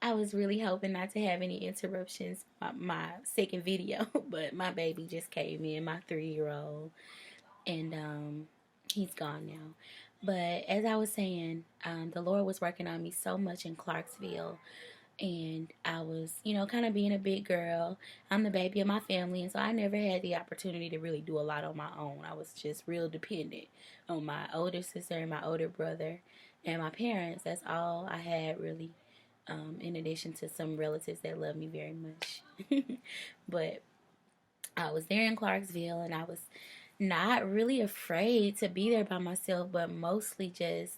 I was really hoping not to have any interruptions. My second video, but my baby just came in, my 3-year old, and he's gone now. But as I was saying, the Lord was working on me so much in Clarksville, and I was, kind of being a big girl. I'm the baby of my family, and so I never had the opportunity to really do a lot on my own. I was just real dependent on my older sister and my older brother and my parents. That's all I had really, in addition to some relatives that love me very much. But I was there in Clarksville, and I was not really afraid to be there by myself, but mostly just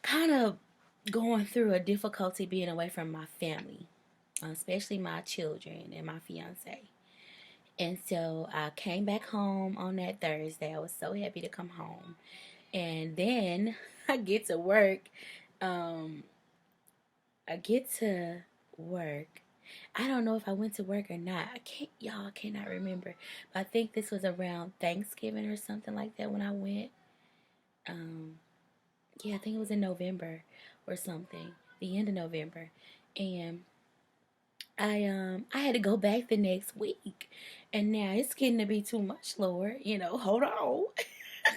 kind of going through a difficulty being away from my family, especially my children and my fiance. And so I came back home on that Thursday. I was so happy to come home. And then I get to work. Um, I get to work. I don't know if I went to work or not. I cannot remember. But I think this was around Thanksgiving or something like that when I went. Um, yeah, I think it was in November or something, the end of November, and I had to go back the next week, and now it's getting to be too much, Lord. Hold on,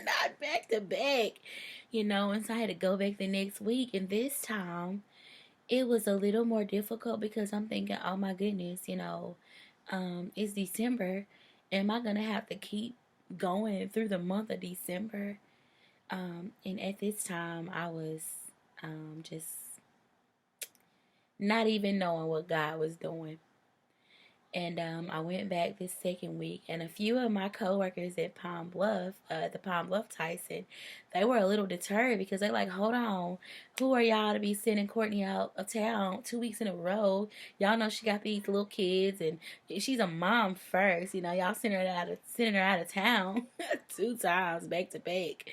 not back to back, and so I had to go back the next week, and this time it was a little more difficult because I'm thinking, oh my goodness, it's December. Am I gonna have to keep going through the month of December? And at this time, I was just not even knowing what God was doing. And I went back this second week, and a few of my coworkers at Palm Bluff, the Palm Bluff Tyson, they were a little deterred because they're like, "Hold on, who are y'all to be sending Courtney out of town 2 weeks in a row? Y'all know she got these little kids, and she's a mom first. Y'all sending her out of town 2 times back to back."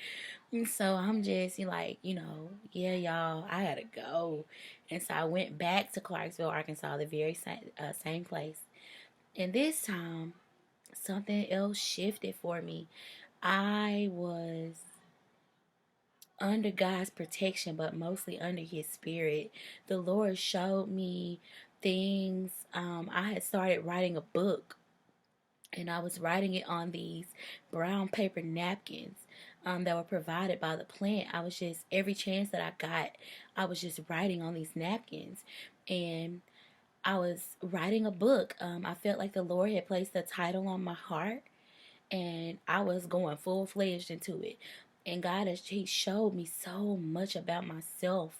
And so I'm just like, yeah, y'all, I gotta go. And so I went back to Clarksville, Arkansas, the very same place. And this time, something else shifted for me. I was under God's protection, but mostly under His Spirit. The Lord showed me things. I had started writing a book, and I was writing it on these brown paper napkins that were provided by the plant. I was just, every chance that I got, I was just writing on these napkins. And I was writing a book. I felt like the Lord had placed a title on my heart, and I was going full fledged into it. And He showed me so much about myself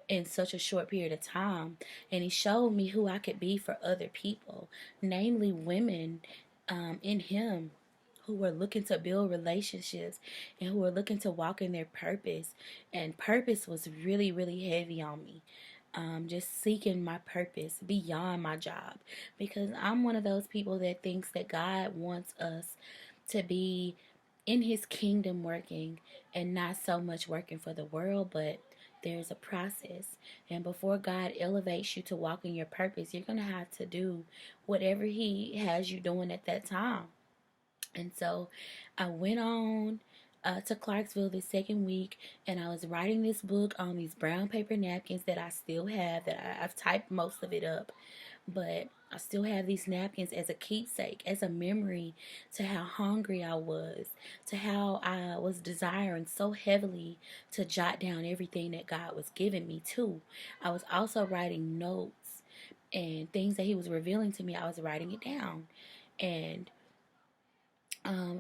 in such a short period of time. And He showed me who I could be for other people, namely women in Him who were looking to build relationships and who were looking to walk in their purpose. And purpose was really, really heavy on me. Just seeking my purpose beyond my job, because I'm one of those people that thinks that God wants us to be in His kingdom working and not so much working for the world, but there's a process. And before God elevates you to walk in your purpose, you're going to have to do whatever He has you doing at that time. And so I went on to Clarksville the second week, and I was writing this book on these brown paper napkins that I still have, I've typed most of it up, but I still have these napkins as a keepsake, as a memory to how hungry I was, to how I was desiring so heavily to jot down everything that God was giving me too. I was also writing notes and things that He was revealing to me. I was writing it down. And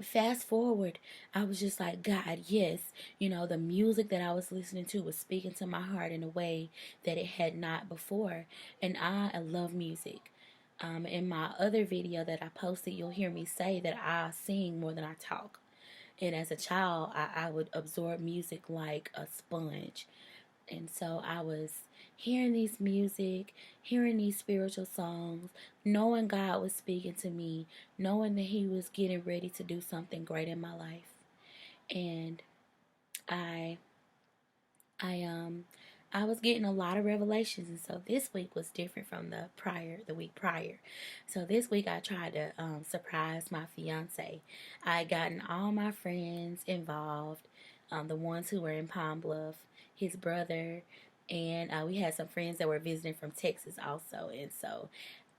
fast forward, I was just like, God, yes, the music that I was listening to was speaking to my heart in a way that it had not before. And I love music. In my other video that I posted, you'll hear me say that I sing more than I talk. And as a child, I would absorb music like a sponge. And so I was hearing these music, hearing these spiritual songs, knowing God was speaking to me, knowing that He was getting ready to do something great in my life. And I I was getting a lot of revelations, and so this week was different from the week prior. So this week I tried to surprise my fiance. I had gotten all my friends involved, the ones who were in Palm Bluff, his brother, and we had some friends that were visiting from Texas also, and so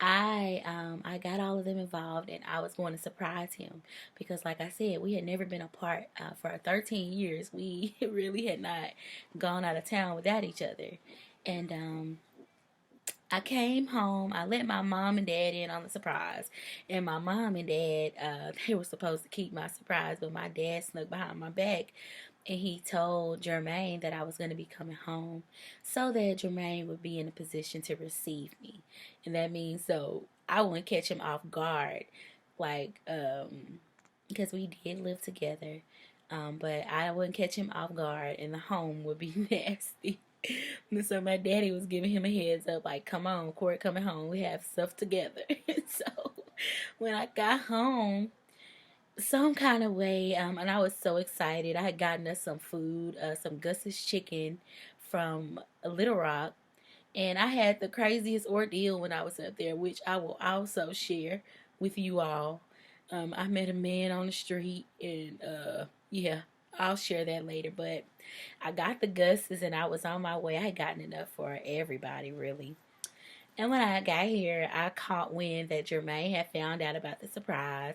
I got all of them involved, and I was going to surprise him because, like I said, we had never been apart for 13 years. We really had not gone out of town without each other, and I came home. I let my mom and dad in on the surprise, and my mom and dad they were supposed to keep my surprise, but my dad snuck behind my back and he told Jermaine that I was going to be coming home so that Jermaine would be in a position to receive me. And that means so I wouldn't catch him off guard. Like, because we did live together. But I wouldn't catch him off guard and the home would be nasty. And so my daddy was giving him a heads up, like, come on, Court coming home. We have stuff together. So when I got home, some kind of way, and I was so excited. I had gotten us some food, some Gus's chicken from Little Rock, and I had the craziest ordeal when I was up there, which I will also share with you all. I met a man on the street, and yeah, I'll share that later. But I got the Gus's, and I was on my way. I had gotten enough for everybody, really. And when I got here, I caught wind that Jermaine had found out about the surprise.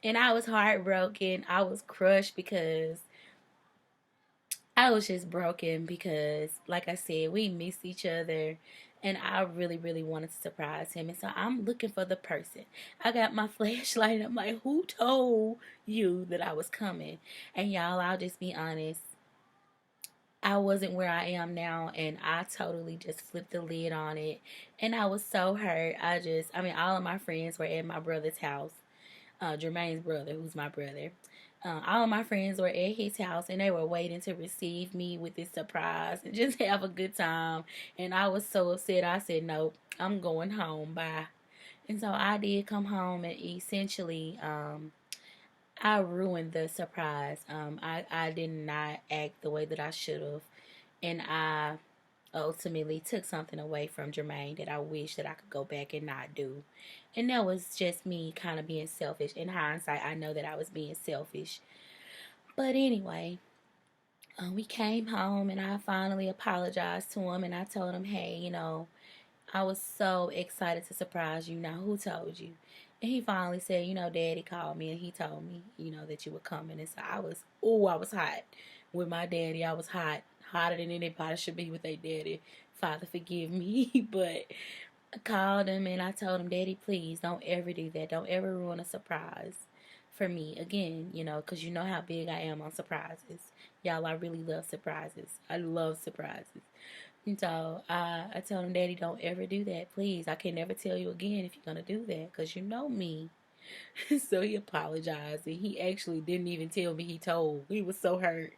And I was heartbroken. I was crushed because I was just broken because, like I said, we missed each other. And I really, really wanted to surprise him. And so I'm looking for the person. I got my flashlight and I'm like, who told you that I was coming? And y'all, I'll just be honest. I wasn't where I am now, and I totally just flipped the lid on it. And I was so hurt. I mean, all of my friends were at my brother's house, Jermaine's brother, who's my brother. All of my friends were at his house, and they were waiting to receive me with this surprise and just have a good time. And I was so upset. I said, nope, I'm going home. Bye. And so I did come home, and essentially, I ruined the surprise. I did not act the way that I should have. And I ultimately took something away from Jermaine that I wish that I could go back and not do. And that was just me kind of being selfish. In hindsight, I know that I was being selfish. But anyway, we came home and I finally apologized to him and I told him, hey, I was so excited to surprise you. Now, who told you? And he finally said, Daddy called me and he told me, that you were coming. And so I was hot. With my daddy, I was hot. Hotter than anybody should be with their daddy. Father, forgive me. But I called him and I told him, Daddy, please don't ever do that. Don't ever ruin a surprise for me again, because you know how big I am on surprises. Y'all, I really love surprises. I love surprises. And so I told him, Daddy, don't ever do that. Please, I can never tell you again if you're going to do that because you know me. So he apologized and he actually didn't even tell me he told. He was so hurt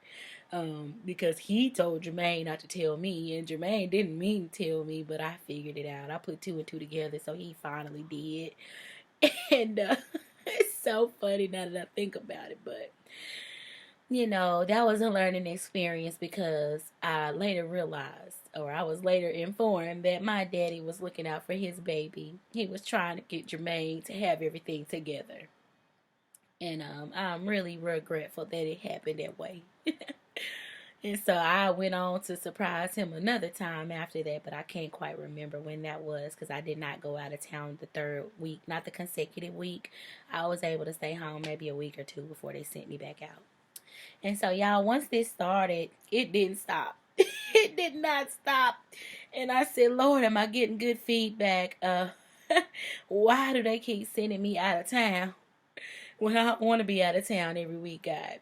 because he told Jermaine not to tell me and Jermaine didn't mean to tell me, but I figured it out. I put two and two together, so he finally did. And it's so funny now that I think about it, but that was a learning experience because I later realized, or I was later informed, that my daddy was looking out for his baby. He was trying to get Jermaine to have everything together. And I'm really regretful that it happened that way. And so I went on to surprise him another time after that, but I can't quite remember when that was because I did not go out of town the third week, not the consecutive week. I was able to stay home maybe a week or two before they sent me back out. And so, y'all, once this started, it didn't stop. It did not stop. And I said, Lord, am I getting good feedback? Why do they keep sending me out of town when I want to be out of town every week, God?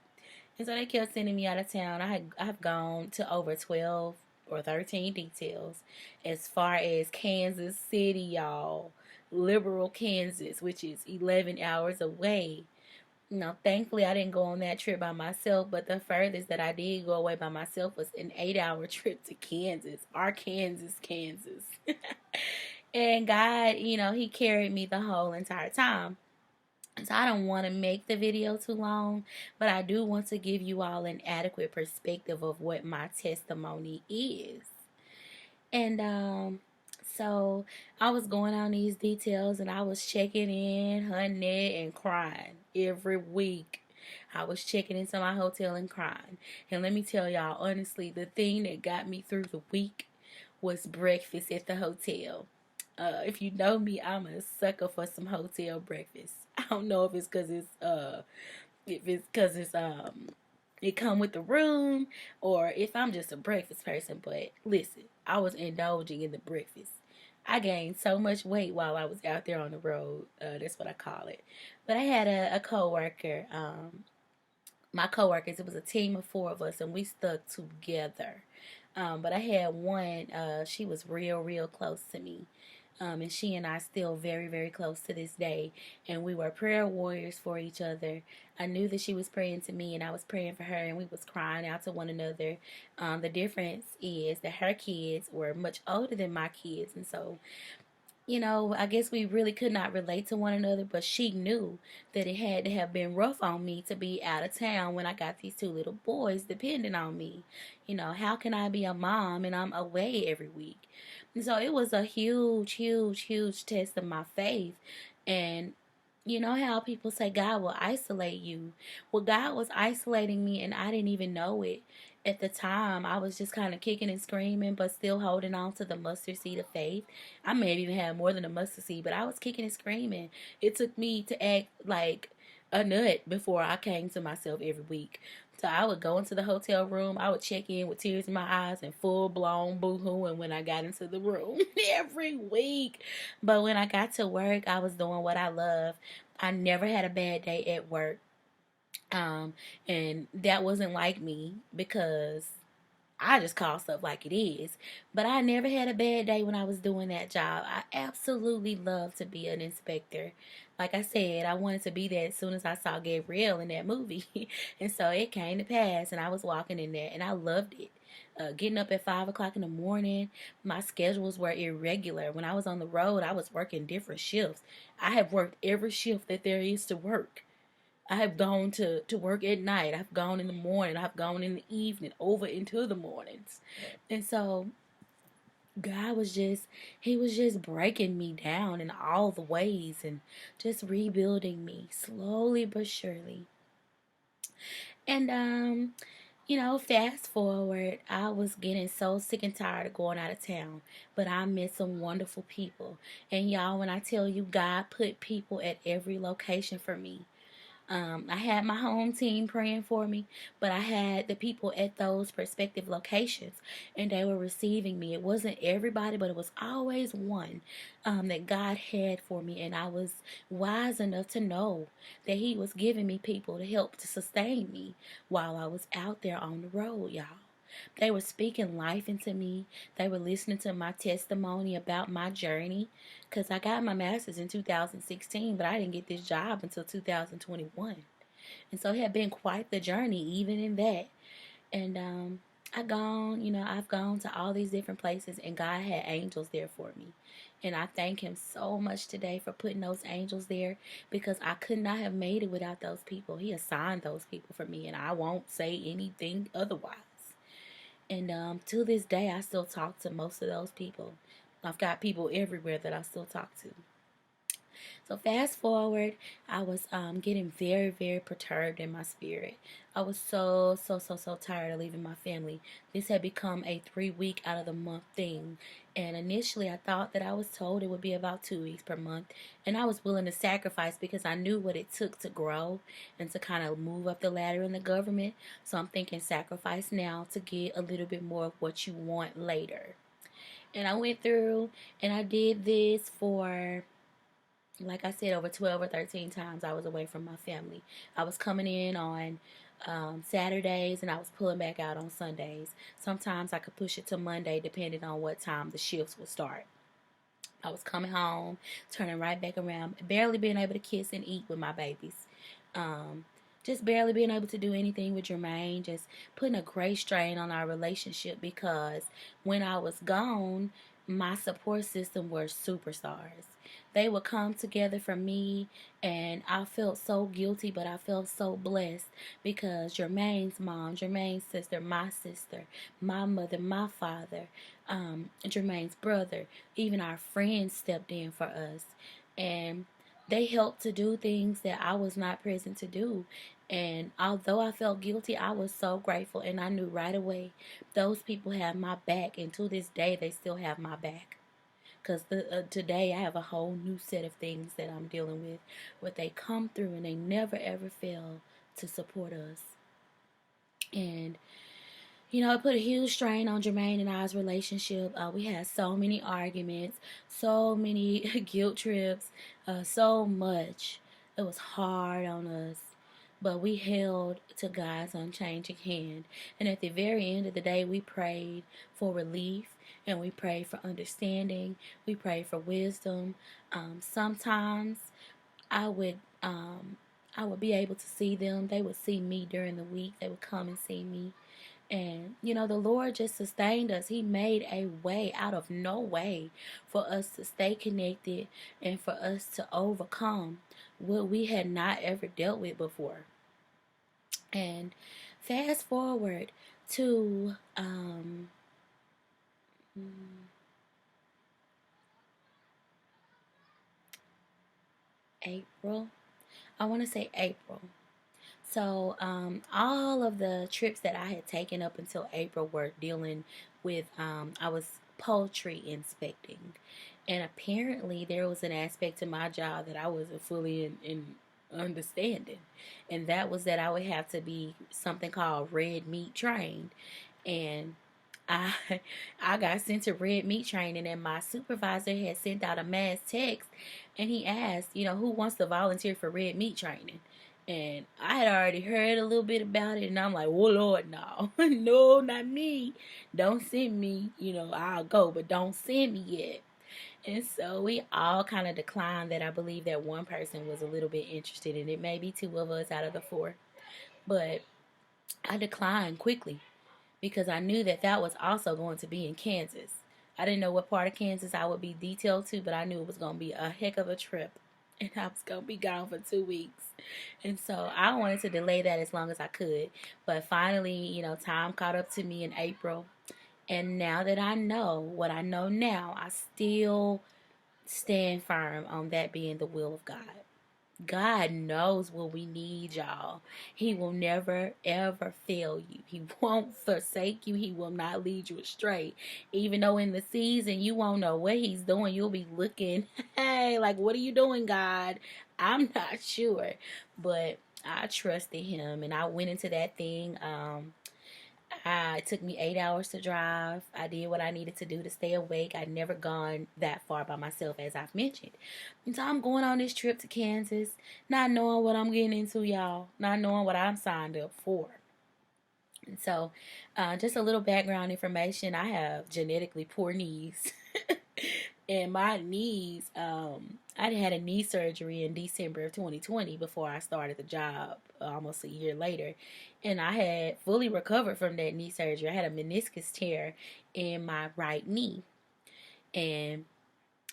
And so they kept sending me out of town. I've gone to over 12 or 13 details as far as Kansas City, y'all. Liberal, Kansas, which is 11 hours away. Thankfully I didn't go on that trip by myself, but the furthest that I did go away by myself was an 8-hour trip to Kansas, Arkansas, Kansas. And God, he carried me the whole entire time. So I don't want to make the video too long, but I do want to give you all an adequate perspective of what my testimony is. And so I was going on these details and I was checking in, honey, and crying every week. I was checking into my hotel and crying. And let me tell y'all, honestly, the thing that got me through the week was breakfast at the hotel. If you know me, I'm a sucker for some hotel breakfast. I don't know if it's because it come with the room, or if I'm just a breakfast person. But listen, I was indulging in the breakfast. I gained so much weight while I was out there on the road. That's what I call it. But I had a coworker. My coworkers. It was a team of four of us, and we stuck together. But I had one. She was real, real close to me. And she and I still very, very close to this day. And we were prayer warriors for each other. I knew that she was praying to me and I was praying for her, and we was crying out to one another. The difference is that her kids were much older than my kids, and so I guess we really could not relate to one another, but she knew that it had to have been rough on me to be out of town when I got these two little boys depending on me. How can I be a mom and I'm away every week? And so it was a huge, huge, huge test of my faith. And you know how people say God will isolate you? Well, God was isolating me, and I didn't even know it. At the time, I was just kind of kicking and screaming, but still holding on to the mustard seed of faith. I may have even had more than a mustard seed, but I was kicking and screaming. It took me to act like a nut before I came to myself every week. So I would go into the hotel room. I would check in with tears in my eyes and full blown boohooing when I got into the room every week. But when I got to work, I was doing what I love. I never had a bad day at work. And that wasn't like me because I just call stuff like it is. But I never had a bad day when I was doing that job. I absolutely love to be an inspector. Like I said, I wanted to be that as soon as I saw Gabrielle in that movie. And so it came to pass, and I was walking in there, and I loved it. Getting up at 5 o'clock in the morning, my schedules were irregular. When I was on the road, I was working different shifts. I have worked every shift that there is to work. I have gone to work at night. I've gone in the morning. I've gone in the evening, over into the mornings. And so He was just breaking me down in all the ways and just rebuilding me slowly but surely. And, fast forward, I was getting so sick and tired of going out of town, but I met some wonderful people. And y'all, when I tell you, God put people at every location for me. I had my home team praying for me, but I had the people at those prospective locations, and they were receiving me. It wasn't everybody, but it was always one that God had for me, and I was wise enough to know that He was giving me people to help to sustain me while I was out there on the road, y'all. They were speaking life into me. They were listening to my testimony about my journey. Because I got my master's in 2016, but I didn't get this job until 2021. And so it had been quite the journey, even in that. And I've gone to all these different places, and God had angels there for me. And I thank Him so much today for putting those angels there, because I could not have made it without those people. He assigned those people for me, and I won't say anything otherwise. And to this day, I still talk to most of those people. I've got people everywhere that I still talk to. So fast forward, I was getting very, very perturbed in my spirit. I was so tired of leaving my family. This had become a 3 week out of the month thing. And initially I thought that I was told it would be about 2 weeks per month. And I was willing to sacrifice because I knew what it took to grow and to kind of move up the ladder in the government. So I'm thinking sacrifice now to get a little bit more of what you want later. And I went through and I did this for, like I said, over 12 or 13 times I was away from my family. I was coming in on Saturdays, and I was pulling back out on Sundays. Sometimes I could push it to Monday depending on what time the shifts would start. I was coming home, turning right back around, barely being able to kiss and eat with my babies. Just barely being able to do anything with Jermaine, just putting a great strain on our relationship, because when I was gone, my support system were superstars. They would come together for me, and I felt so guilty, but I felt so blessed because Jermaine's mom, Jermaine's sister, my mother, my father, Jermaine's brother, even our friends stepped in for us. And they helped to do things that I was not present to do. And although I felt guilty, I was so grateful. And I knew right away those people have my back. And to this day, they still have my back. Because today I have a whole new set of things that I'm dealing with. But they come through and they never ever fail to support us. And it put a huge strain on Jermaine and I's relationship. We had so many arguments, so many guilt trips, so much. It was hard on us. But we held to God's unchanging hand. And at the very end of the day, we prayed for relief and we prayed for understanding. We prayed for wisdom. Sometimes I would I would be able to see them. They would see me during the week. They would come and see me. And, the Lord just sustained us. He made a way out of no way for us to stay connected and for us to overcome what we had not ever dealt with before. And fast forward to April. I want to say April. So, all of the trips that I had taken up until April were dealing with, I was poultry inspecting. And apparently, there was an aspect to my job that I wasn't fully in understanding. And that was that I would have to be something called red meat trained. And I I got sent to red meat training, and my supervisor had sent out a mass text, and he asked, who wants to volunteer for red meat training. And I had already heard a little bit about it, and I'm like, oh Lord, no, no, not me. Don't send me. I'll go, but don't send me yet. And so we all kind of declined that. I believe that one person was a little bit interested in it, maybe two of us out of the four. But I declined quickly because I knew that that was also going to be in Kansas. I didn't know what part of Kansas I would be detailed to, but I knew it was going to be a heck of a trip. And I was going to be gone for 2 weeks. And so I wanted to delay that as long as I could. But finally, time caught up to me in April. And now that I know what I know now, I still stand firm on that being the will of God. God knows what we need, y'all. He will never, ever fail you. He won't forsake you. He will not lead you astray. Even though in the season you won't know what he's doing, you'll be looking, hey, like, what are you doing, God? I'm not sure. But I trusted him, and I went into that thing. It took me 8 hours to drive. I did what I needed to do to stay awake. I'd never gone that far by myself, as I've mentioned. And so I'm going on this trip to Kansas, not knowing what I'm getting into, y'all. Not knowing what I'm signed up for. And so, just a little background information. I have genetically poor knees. And my knees, I had a knee surgery in December of 2020 before I started the job almost a year later. And I had fully recovered from that knee surgery. I had a meniscus tear in my right knee. And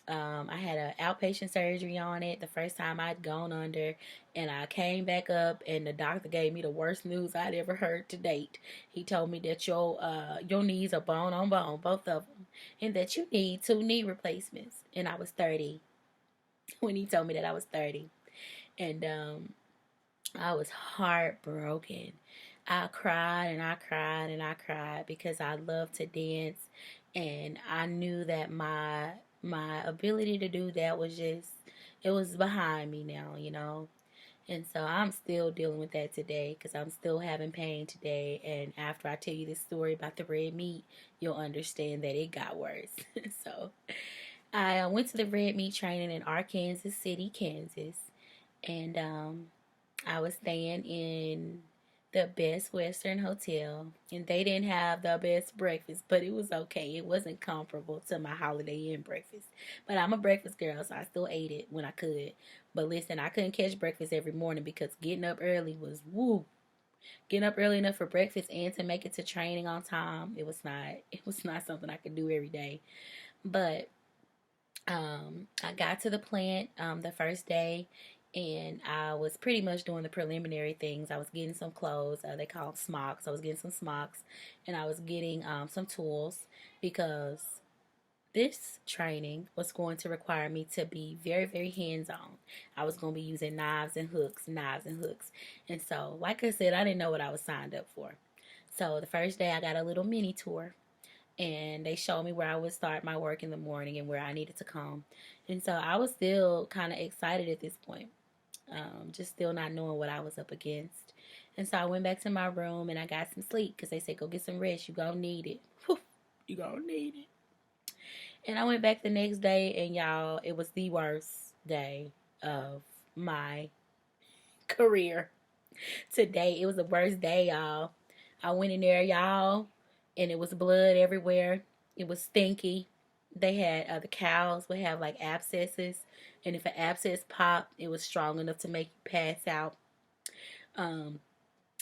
I had an outpatient surgery on it the first time I'd gone under, and I came back up, and the doctor gave me the worst news I'd ever heard to date. He told me that your knees are bone on bone, both of them, and that you need 2 knee replacements. And I was 30 when he told me that I was 30, and I was heartbroken. I cried and I cried and I cried because I love to dance, and I knew that my ability to do that was just, it was behind me now. And so I'm still dealing with that today because I'm still having pain today. And after I tell you this story about the red meat, you'll understand that it got worse. So I went to the red meat training in Arkansas City, Kansas. And I was staying in the Best Western Hotel, and they didn't have the best breakfast, but it was okay. It wasn't comparable to my Holiday Inn breakfast, but I'm a breakfast girl, so I still ate it when I could. But listen, I couldn't catch breakfast every morning because getting up early was woo. Getting up early enough for breakfast and to make it to training on time, it was not something I could do every day. But I got to the plant the first day, and I was pretty much doing the preliminary things. I was getting some clothes. They call them smocks. I was getting some smocks, and I was getting some tools because this training was going to require me to be very, very hands-on. I was going to be using knives and hooks, knives and hooks. And so, like I said, I didn't know what I was signed up for. So the first day I got a little mini tour, and they showed me where I would start my work in the morning and where I needed to come. And so I was still kind of excited at this point, just still not knowing what I was up against. And so I went back to my room and I got some sleep because they said, go get some rest. You gonna need it. Whew, you gonna need it. And I went back the next day, and y'all, it was the worst day of my career today. It was the worst day, y'all. I went in there, y'all, and it was blood everywhere. It was stinky. They had the cows would have like abscesses, and if an abscess popped, it was strong enough to make you pass out. Um,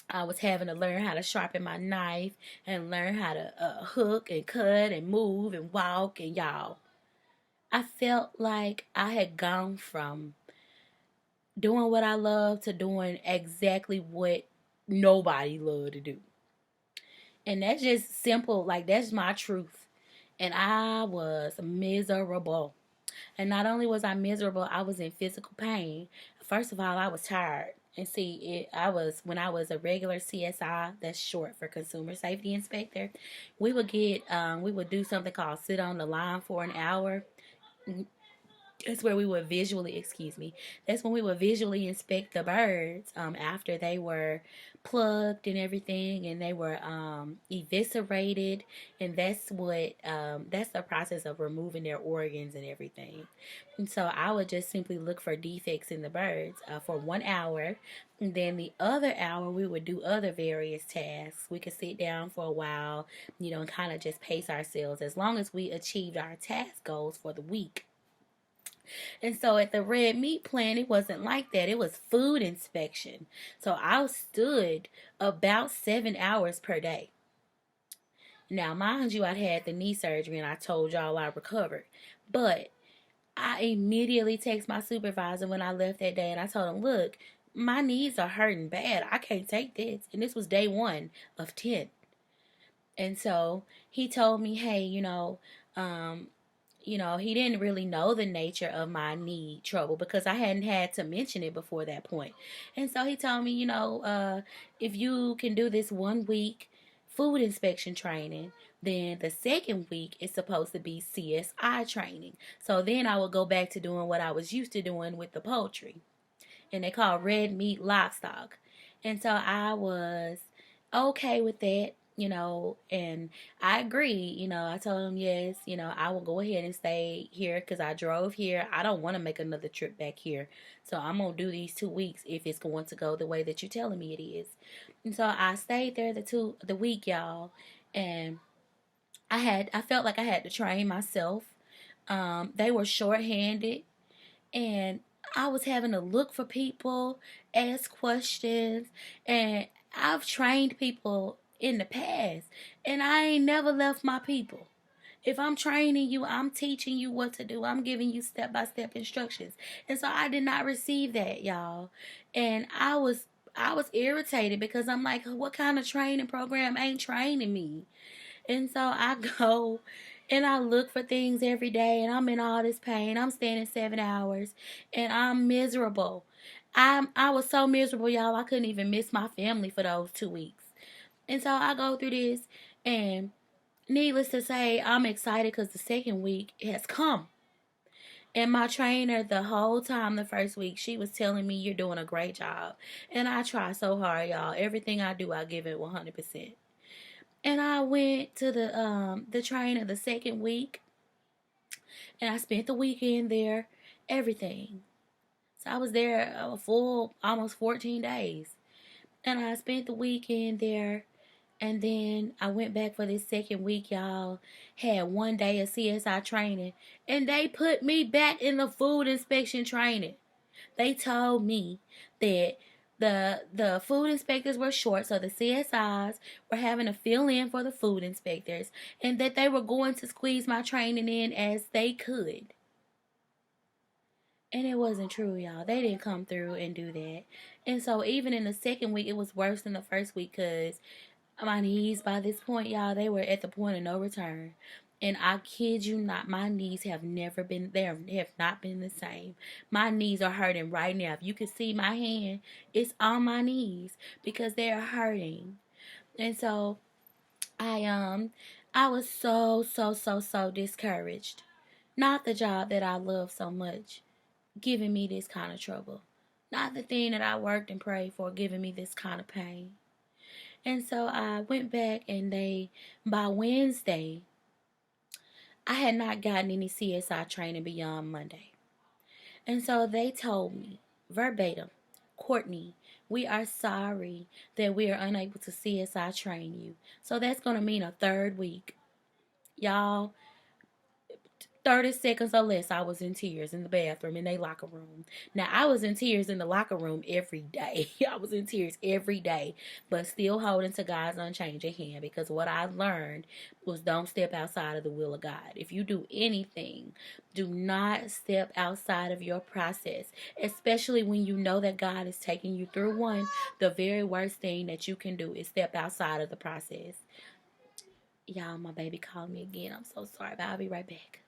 I was having to learn how to sharpen my knife and learn how to hook and cut and move and walk. And y'all, I felt like I had gone from doing what I love to doing exactly what nobody loved to do. And that's just simple, like that's my truth. And I was miserable. And not only was I miserable, I was in physical pain. First of all, I was tired. And see, when I was a regular CSI, that's short for Consumer Safety Inspector, we would do something called sit on the line for an hour. That's where we would that's when we would visually inspect the birds after they were plugged and everything, and they were eviscerated. And that's the process of removing their organs and everything. And so I would just simply look for defects in the birds for 1 hour. And then the other hour, we would do other various tasks. We could sit down for a while, and kind of just pace ourselves as long as we achieved our task goals for the week. And so at the red meat plant, it wasn't like that. It was food inspection. So I stood about 7 hours per day. Now, mind you, I'd had the knee surgery and I told y'all I recovered. But I immediately texted my supervisor when I left that day and I told him, look, my knees are hurting bad. I can't take this. And this was day 1 of 10. And so he told me, hey, he didn't really know the nature of my knee trouble because I hadn't had to mention it before that point. And so he told me, if you can do this 1 week food inspection training, then the second week is supposed to be CSI training. So then I would go back to doing what I was used to doing with the poultry. And they call red meat livestock. And so I was okay with that. And I agreed. I told him, yes, I will go ahead and stay here because I drove here. I don't want to make another trip back here. So I'm going to do these 2 weeks if it's going to go the way that you're telling me it is. And so I stayed there the week, y'all. And I felt like I had to train myself. They were shorthanded. And I was having to look for people, ask questions. And I've trained people in the past, and I ain't never left my people. If I'm training you, I'm teaching you what to do. I'm giving you step-by-step instructions. And so I did not receive that, y'all. And I was irritated because I'm like, what kind of training program ain't training me? And so I go and I look for things every day, and I'm in all this pain. I'm standing 7 hours and I'm miserable. I was so miserable, y'all, I couldn't even miss my family for those 2 weeks. And so I go through this, and needless to say, I'm excited because the second week has come. And my trainer, the whole time, the first week, she was telling me, you're doing a great job. And I try so hard, y'all. Everything I do, I give it 100%. And I went to the trainer the second week, and I spent the weekend there, everything. So I was there a full, almost 14 days. And I spent the weekend there. And then I went back for this second week, y'all. Had 1 day of CSI training. And they put me back in the food inspection training. They told me that the food inspectors were short, so the CSIs were having to fill in for the food inspectors. And that they were going to squeeze my training in as they could. And it wasn't true, y'all. They didn't come through and do that. And so even in the second week, it was worse than the first week because my knees, by this point, y'all, they were at the point of no return. And I kid you not, my knees have never been there, have not been the same. My knees are hurting right now. If you can see my hand, it's on my knees because they're hurting. And so I was so discouraged. Not the job that I love so much giving me this kind of trouble. Not the thing that I worked and prayed for giving me this kind of pain. And so I went back, and by Wednesday, I had not gotten any CSI training beyond Monday. And so they told me verbatim, Courtney, we are sorry that we are unable to CSI train you. So that's going to mean a third week. Y'all, 30 seconds or less, I was in tears in the bathroom in their locker room. Now, I was in tears in the locker room every day. I was in tears every day, but still holding to God's unchanging hand, because what I learned was don't step outside of the will of God. If you do anything, do not step outside of your process, especially when you know that God is taking you through one. The very worst thing that you can do is step outside of the process. Y'all, my baby called me again. I'm so sorry, but I'll be right back.